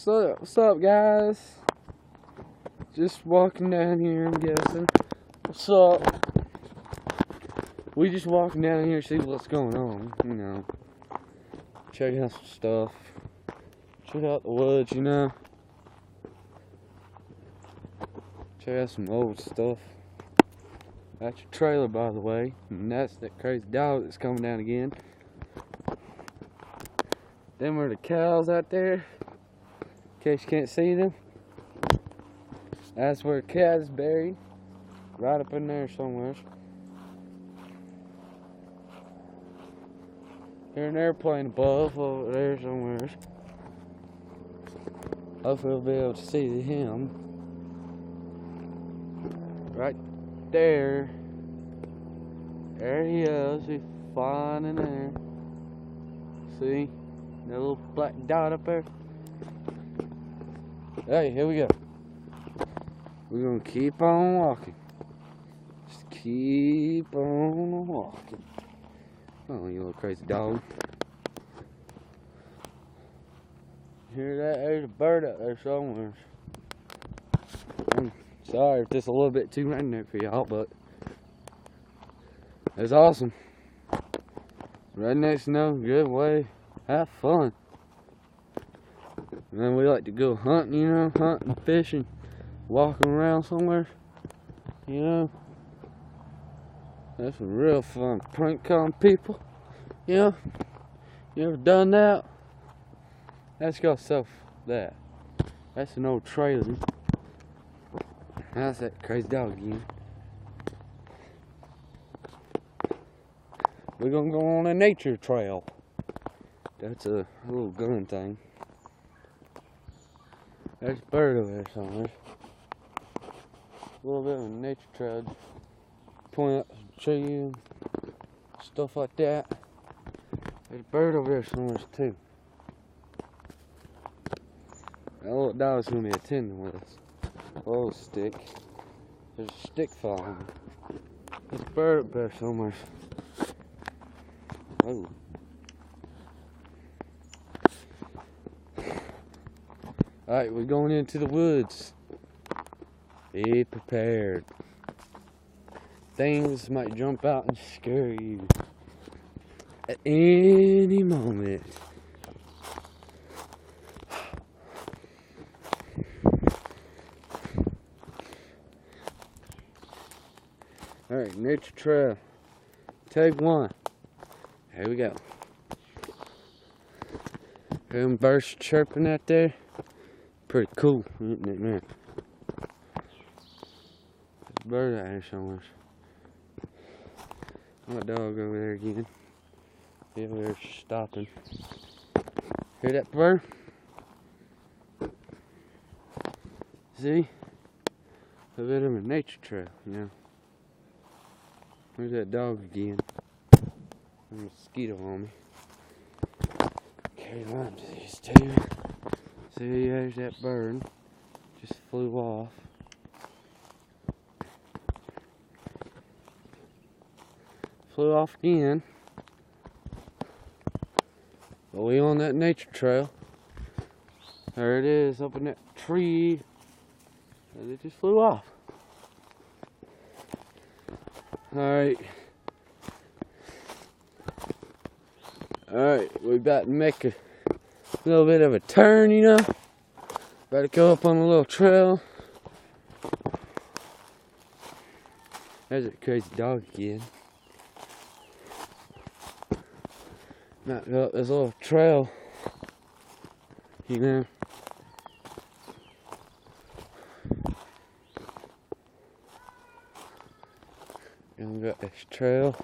What's up, guys? Just walking down here, I'm guessing. What's up? We just walking down here to see what's going on, you know. Check out some stuff. Check out the woods, you know. Check out some old stuff. That's your trailer, by the way. And that's that crazy dog that's coming down again. Them are the cows out there. In case you can't see them. That's where the cat is buried. Right up in there somewhere. There's an airplane above over there somewhere. Hopefully we'll be able to see him. Right there. There he is. He's flying in there. See? That little black dot up there. Hey, here we go. We're gonna keep on walking. Just keep on walking. Oh, you little crazy dog. Hear that? There's a bird up there somewhere. I'm sorry if this is a little bit too redneck for y'all, but it's awesome. Rednecks know good way. Have fun. And then we like to go hunting, you know, hunting, fishing, walking around somewhere, you know. That's some real fun. Prank calling people, you know. You ever done that? Let's go self that. That's an old trailer. That's that crazy dog again. We're gonna go on a nature trail. That's a little gun thing. There's a bird over there somewhere. A little bit of a nature trail. Point out some trees, stuff like that. There's a bird over there somewhere too. That little dog's gonna be attending with us. Oh, stick. There's a stick falling. There's a bird up there somewhere. Oh. Alright, we're going into the woods. Be prepared. Things might jump out and scare you at any moment. Alright, nature trail. Take one. Here we go. Hear them birds chirping out there? Pretty cool, isn't it, man? There's a bird out here somewhere. My dog over there again. He over there stopping. Hear that bird? See? A bit of a nature trail, you know. There's that dog again. There's a mosquito on me. Carry Lyme disease too. See, there's that bird. Just flew off. Flew off again. But we on that nature trail. There it is, up in that tree. And it just flew off. Alright. Alright, we about to make a little bit of a turn, you know. About to go up on a little trail. There's a crazy dog again. About go up this little trail, you know. And we got this trail.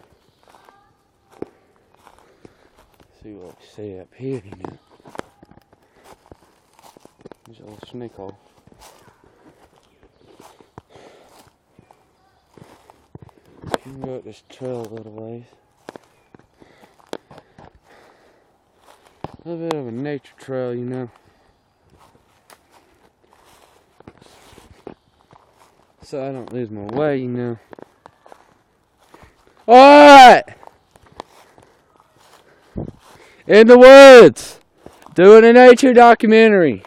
See what we see up here, you know. There's a little snake hole. You can go up this trail a little ways. A little bit of a nature trail, you know. So I don't lose my way, you know. Alright! In the woods! Doing a nature documentary.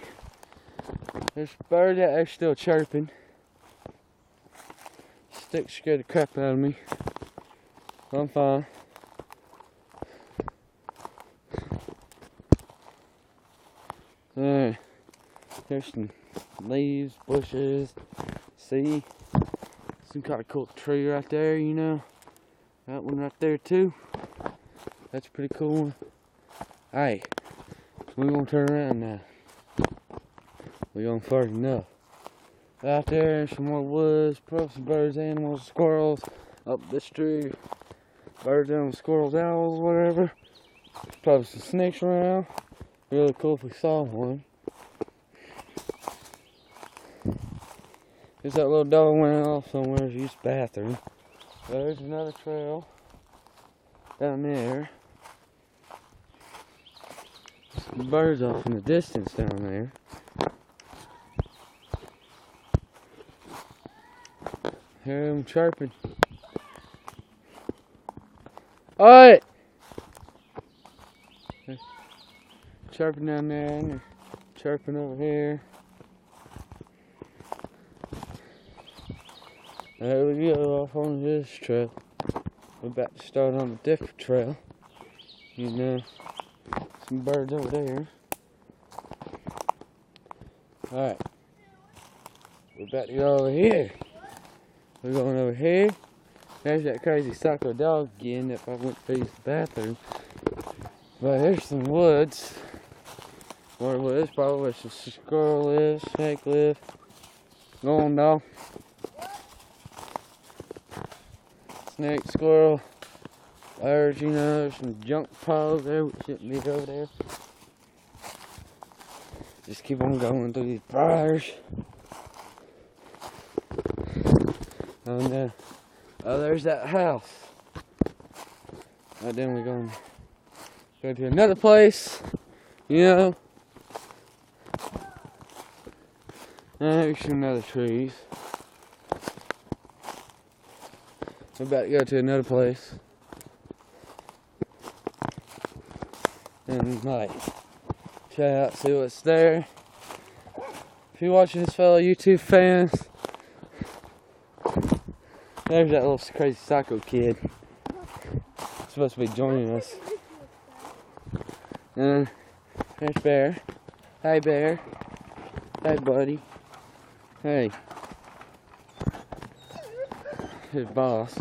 There's a bird out there still chirping. Stick scared the crap out of me. I'm fine. Alright. There's some leaves, bushes. See? Some kind of cool tree right there, you know. That one right there too. That's a pretty cool one. Hey, we're gonna turn around now. We're going far enough. Out there, some more woods, probably some birds, animals, squirrels. Up this tree, birds, animals, squirrels, owls, whatever. Probably some snakes around. Really cool if we saw one. There's that little dog went off somewhere to use the bathroom. There's another trail down there. Some birds off in the distance down there. Hear them chirping. Alright! Chirping down there and they're chirping over here. There we go, off on this trail. We're about to start on a different trail. You know, some birds over there. Alright. We're about to go over here. We're going over here. There's that crazy psycho dog again if I went to use the bathroom. But here's some woods. More woods, probably where some squirrel lives, snake lives. Go on, dog. Snake, squirrel, birds, you know, there's some junk piles there. We shouldn't be over there. Just keep on going through these briars. And then, oh, there's that house. And then we're going to go to another place, you know. And there's some other trees. We're about to go to another place. And like, check out, see what's there. If you're watching this fellow YouTube fans, there's that little crazy psycho kid. Supposed to be joining us. And there's Bear. Hey Bear. Hey buddy. Hey. His boss.